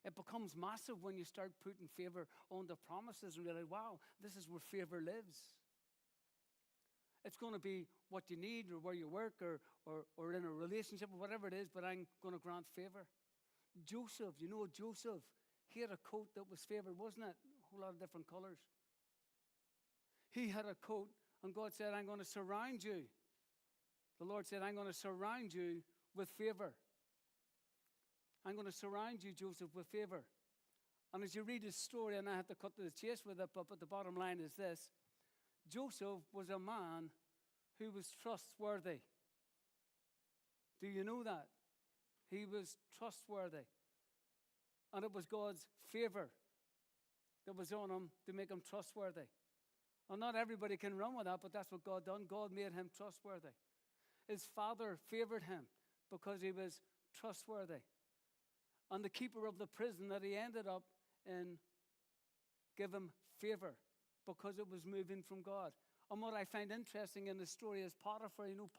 Speaker 1: It becomes massive when you start putting favor on the promises and realize, wow, this is where favor lives. It's going to be what you need or where you work or in a relationship or whatever it is, but I'm going to grant favor. Joseph, Joseph, he had a coat that was favored, wasn't it? A whole lot of different colors. He had a coat, And God said, I'm going to surround you. The Lord said, I'm going to surround you with favor. I'm going to surround you, Joseph, with favor. And as you read his story, and I have to cut to the chase with it, but the bottom line is this. Joseph was a man who was trustworthy. Do you know that? He was trustworthy. And it was God's favor that was on him to make him trustworthy. And not everybody can run with that, but that's what God done. God made him trustworthy. His father favored him because he was trustworthy. And the keeper of the prison that he ended up in gave him favor because it was moving from God. And what I find interesting in the story is Potiphar. You know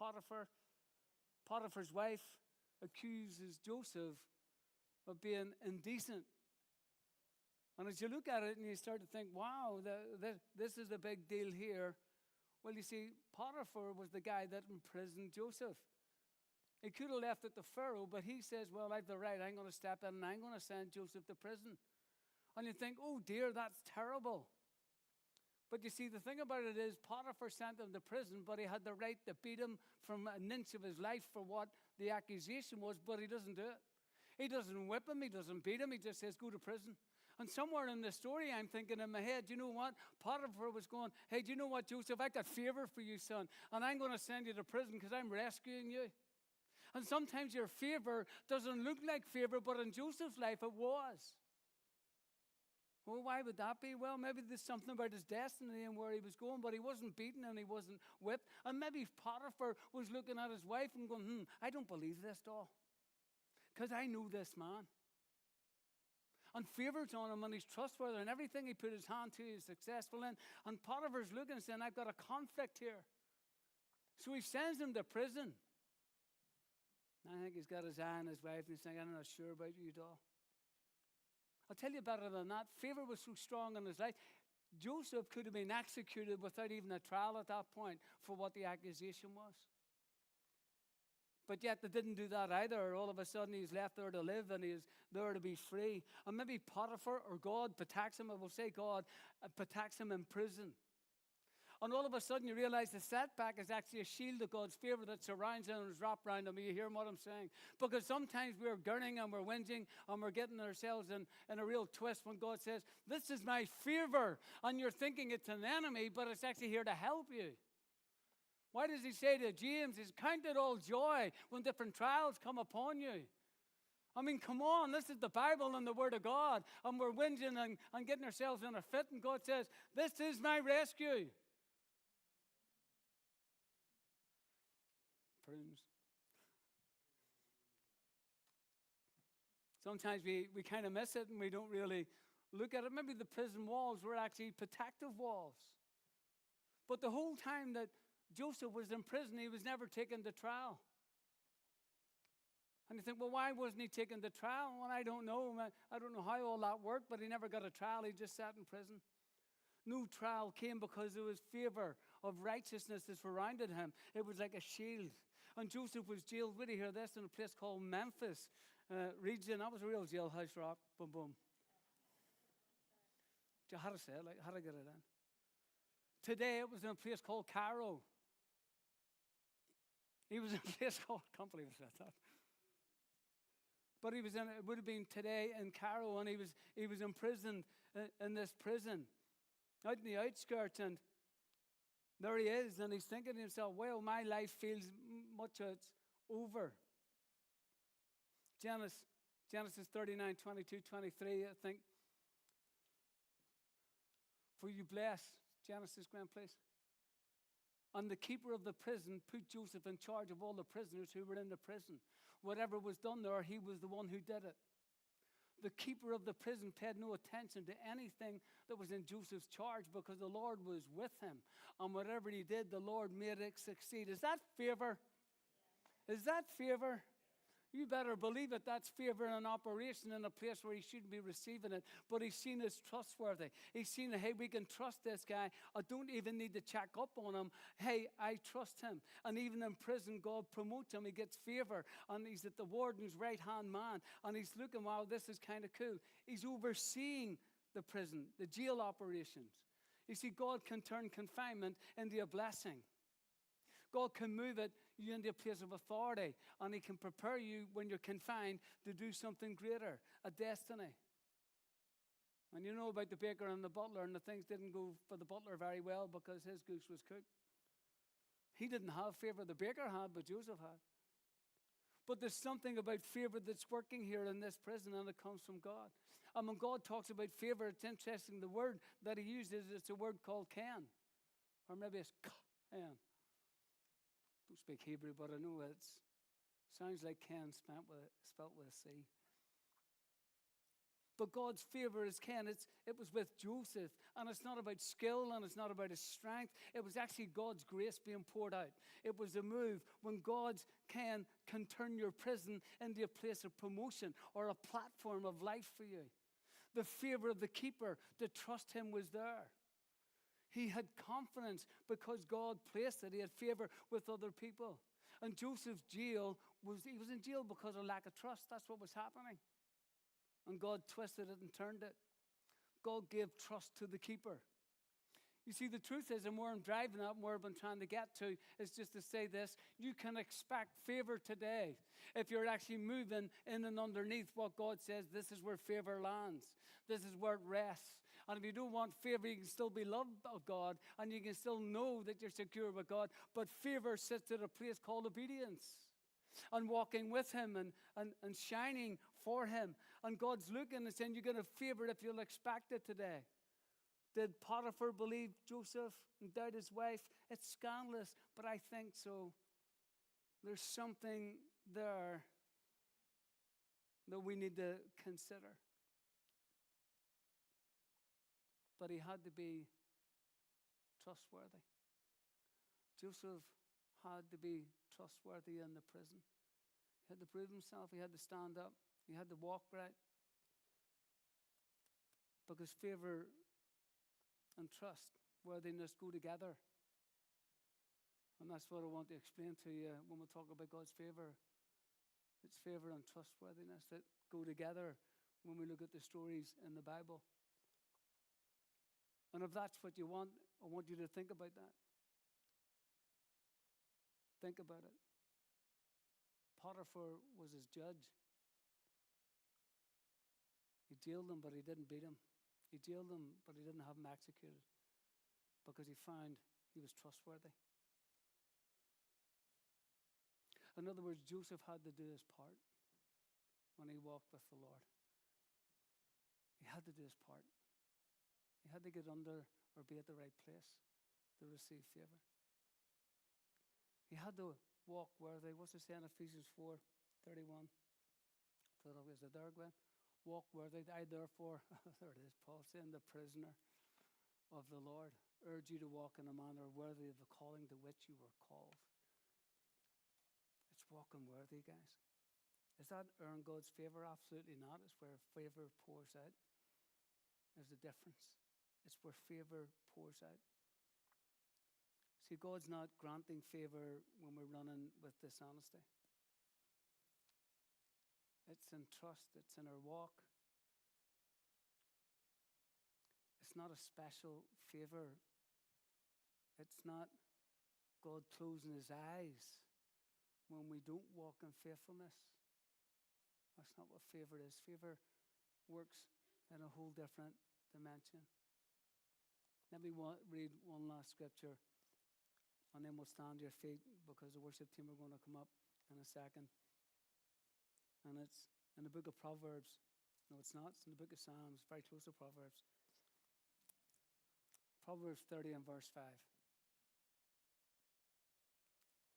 Speaker 1: Potiphar's wife accuses Joseph of being indecent. And as you look at it and you start to think, wow, this is a big deal here. Well, you see, Potiphar was the guy that imprisoned Joseph. He could have left it to Pharaoh, but he says, well, I have the right. I'm going to step in and I'm going to send Joseph to prison. And you think, oh dear, that's terrible. But you see, the thing about it is Potiphar sent him to prison, but he had the right to beat him from an inch of his life for what the accusation was, but he doesn't do it. He doesn't whip him. He doesn't beat him. He just says, go to prison. And somewhere in the story, I'm thinking in my head, you know what? Potiphar was going, hey, do you know what, Joseph? I got favor for you, son. And I'm going to send you to prison because I'm rescuing you. And sometimes your favor doesn't look like favor, but in Joseph's life, it was. Well, why would that be? Well, maybe there's something about his destiny and where he was going, but he wasn't beaten and he wasn't whipped. And maybe Potiphar was looking at his wife and going, I don't believe this doll. Because I know this man. And favor's on him and he's trustworthy and everything he put his hand to he's successful in. And Potiphar's looking and saying, I've got a conflict here. So he sends him to prison. I think he's got his eye on his wife and he's saying, I'm not sure about you, doll. I'll tell you better than that. Favor was so strong in his life. Joseph could have been executed without even a trial at that point for what the accusation was. But yet they didn't do that either. All of a sudden he's left there to live and he's there to be free. And maybe Potiphar or God protects him. I will say God protects him in prison. And all of a sudden you realize the setback is actually a shield of God's favor that surrounds him and is wrapped around him. You hear what I'm saying? Because sometimes we're gurning and we're whinging and we're getting ourselves in a real twist when God says, this is my favor. And you're thinking it's an enemy, but it's actually here to help you. Why does he say to James, he's counted all joy when different trials come upon you? I mean, come on, this is the Bible and the Word of God. And we're whinging and getting ourselves in a fit. And God says, this is my rescue. Prunes. Sometimes we kind of miss it and we don't really look at it. Maybe the prison walls were actually protective walls. But the whole time that Joseph was in prison, he was never taken to trial. And you think, well, why wasn't he taken to trial? Well, I don't know. I don't know how all that worked, but he never got a trial. He just sat in prison. No trial came because there was favor of righteousness that surrounded him. It was like a shield. And Joseph was jailed, would you hear this, in a place called Memphis region. That was a real jailhouse rock. Boom, boom. How to say it? Like, how to get it in? Today, it was in a place called Cairo. He was in a place called, I can't believe I said that. But he was in, it would have been today in Cairo, and he was imprisoned in this prison, out in the outskirts, and there he is, and he's thinking to himself, well, my life feels much it's over. Genesis 39, 22, 23, I think. For you bless, Genesis, Graham, please. And the keeper of the prison put Joseph in charge of all the prisoners who were in the prison. Whatever was done there, he was the one who did it. The keeper of the prison paid no attention to anything that was in Joseph's charge because the Lord was with him. And whatever he did, the Lord made it succeed. Is that favor? Is that favor? You better believe it. That's favor in operation in a place where he shouldn't be receiving it. But he's seen as trustworthy. He's seen, hey, we can trust this guy. I don't even need to check up on him. Hey, I trust him. And even in prison, God promotes him. He gets favor. And he's at the warden's right-hand man. And he's looking, wow, this is kind of cool. He's overseeing the prison, the jail operations. You see, God can turn confinement into a blessing. God can move you into a place of authority, and he can prepare you when you're confined to do something greater, a destiny. And you know about the baker and the butler, and the things didn't go for the butler very well because his goose was cooked. He didn't have favor. The baker had, but Joseph had. But there's something about favor that's working here in this prison, and it comes from God. And when God talks about favor, it's interesting. The word that he uses, it's a word called ken. Or maybe it's ken. Don't speak Hebrew, but I know it sounds like ken spelt with a C. But God's favor is ken. It was with Joseph. And it's not about skill, and it's not about his strength. It was actually God's grace being poured out. It was a move when God's ken can turn your prison into a place of promotion or a platform of life for you. The favor of the keeper to trust him was there. He had confidence because God placed it. He had favor with other people. And Joseph's jail he was in jail because of lack of trust. That's what was happening. And God twisted it and turned it. God gave trust to the keeper. You see, the truth is, and where I'm driving at, and where I've been trying to get to, is just to say this: you can expect favor today if you're actually moving in and underneath what God says. This is where favor lands. This is where it rests. And if you don't want favor, you can still be loved of God, and you can still know that you're secure with God. But favor sits at a place called obedience. And walking with him and shining for him. And God's looking and saying, you're going to favor it if you'll expect it today. Did Potiphar believe Joseph and doubt his wife? It's scandalous, but I think so. There's something there that we need to consider. But he had to be trustworthy. Joseph had to be trustworthy in the prison. He had to prove himself. He had to stand up. He had to walk right. Because favor and trustworthiness go together. And that's what I want to explain to you when we talk about God's favor. It's favor and trustworthiness that go together when we look at the stories in the Bible. And if that's what you want, I want you to think about that. Think about it. Potiphar was his judge. He jailed him, but he didn't beat him. He jailed him, but he didn't have him executed because he found he was trustworthy. In other words, Joseph had to do his part when he walked with the Lord. He had to do his part. He had to get under or be at the right place to receive favor. He had to walk worthy. What's it say in Ephesians 4:31? Is it there, Gwen? Walk worthy. I therefore, there it is, Paul saying, the prisoner of the Lord, urge you to walk in a manner worthy of the calling to which you were called. It's walking worthy, guys. Does that earn God's favor? Absolutely not. It's where favor pours out. There's a difference. It's where favor pours out. See, God's not granting favor when we're running with dishonesty. It's in trust. It's in our walk. It's not a special favor. It's not God closing his eyes when we don't walk in faithfulness. That's not what favor is. Favor works in a whole different dimension. Let me read one last scripture, and then we'll stand to your feet because the worship team are going to come up in a second. And it's in the book of Proverbs. No, it's not. It's in the book of Psalms, very close to Proverbs. Proverbs 30 and verse 5.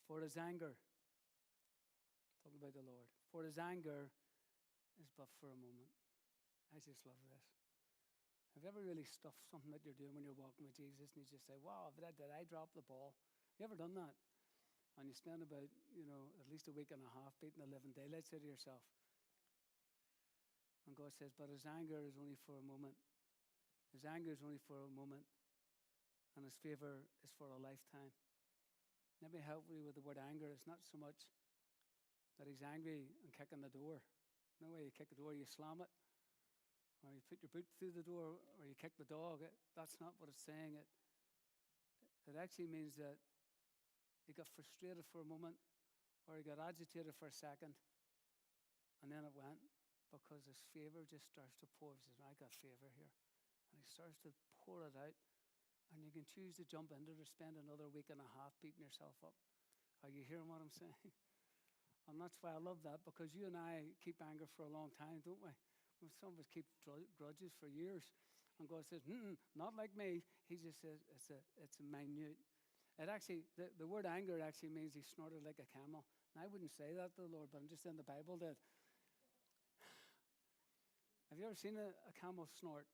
Speaker 1: For his anger, talking about the Lord, for his anger is but for a moment. I just love this. Have you ever really stuffed something that you're doing when you're walking with Jesus and you just say, wow, did I drop the ball? You ever done that? And you spend about, at least a week and a half beating the living daylights out of yourself. And God says, but his anger is only for a moment. His anger is only for a moment. And his favor is for a lifetime. Let me help you with the word anger. It's not so much that he's angry and kicking the door. No way you kick the door, you slam it. or you put your boot through the door, or you kick the dog. That's not what it's saying. It actually means that he got frustrated for a moment, or he got agitated for a second, and then it went, because his favor just starts to pour. He says, I got favor here. And he starts to pour it out, and you can choose to jump into it or spend another week and a half beating yourself up. Are you hearing what I'm saying? And that's why I love that, because you and I keep anger for a long time, don't we? Some of us keep grudges for years. And God says, not like me. He just says it's minute. It actually, the word anger actually means he snorted like a camel. Now, I wouldn't say that to the Lord, but I'm just in the Bible did. Have you ever seen a camel snort?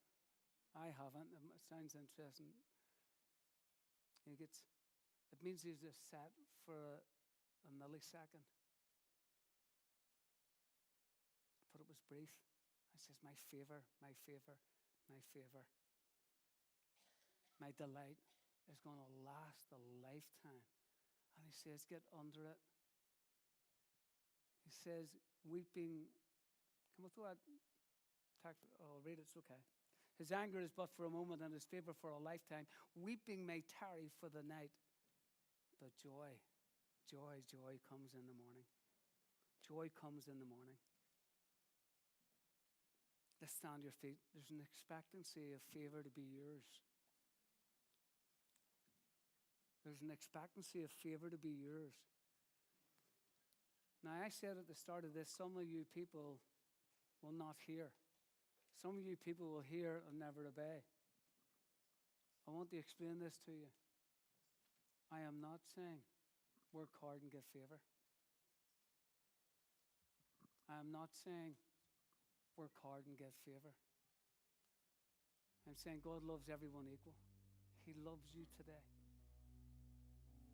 Speaker 1: I haven't. It sounds interesting. It means he's just sat for a millisecond. But it was brief. It says, my favor, my favor, my favor. My delight is going to last a lifetime. And he says, get under it. He says, weeping. Can we throw that? I'll read it, it's okay. His anger is but for a moment, and his favor for a lifetime. Weeping may tarry for the night, but joy comes in the morning. Joy comes in the morning. Let's stand your feet. There's an expectancy of favor to be yours. There's an expectancy of favor to be yours. Now, I said at the start of this, some of you people will not hear. Some of you people will hear and never obey. I want to explain this to you. I am not saying work hard and get favor. I am not saying work hard and get favor. I'm saying God loves everyone equal. He loves you today.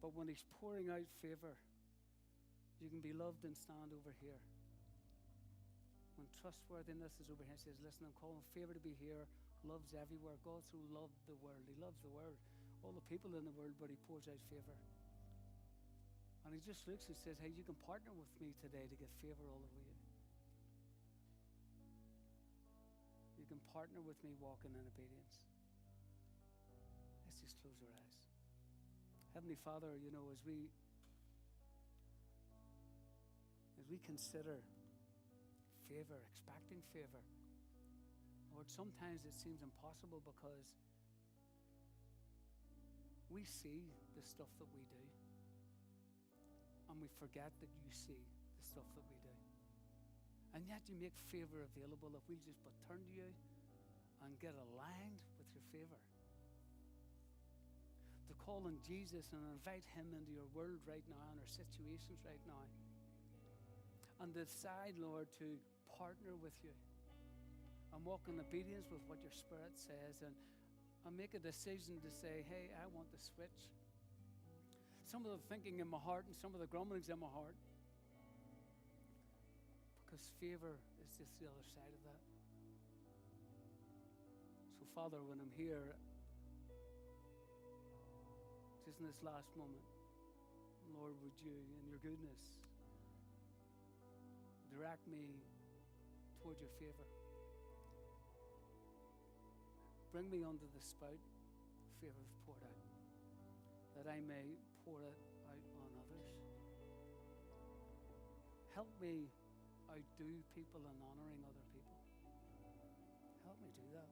Speaker 1: But when he's pouring out favor, you can be loved and stand over here. When trustworthiness is over here, he says, listen, I'm calling favor to be here. Love's everywhere. God so loved the world. He loves the world. All the people in the world, but he pours out favor. And he just looks and says, hey, you can partner with me today to get favor all over you. You can partner with me walking in obedience. Let's just close our eyes. Heavenly Father, you know, as we consider favor, expecting favor, Lord, sometimes it seems impossible because we see the stuff that we do, and we forget that you see the stuff that we do. And yet you make favor available if we just but turn to you and get aligned with your favor. To call on Jesus and invite him into your world right now, in our situations right now. And decide, Lord, to partner with you and walk in obedience with what your Spirit says, and make a decision to say, hey, I want to switch. Some of the thinking in my heart and some of the grumblings in my heart, because favor is just the other side of that. So, Father, when I'm here, just in this last moment, Lord, would you, in your goodness, direct me toward your favor. Bring me under the spout favor is poured out, that I may pour it out on others. Help me outdo people in honoring other people. Help me do that,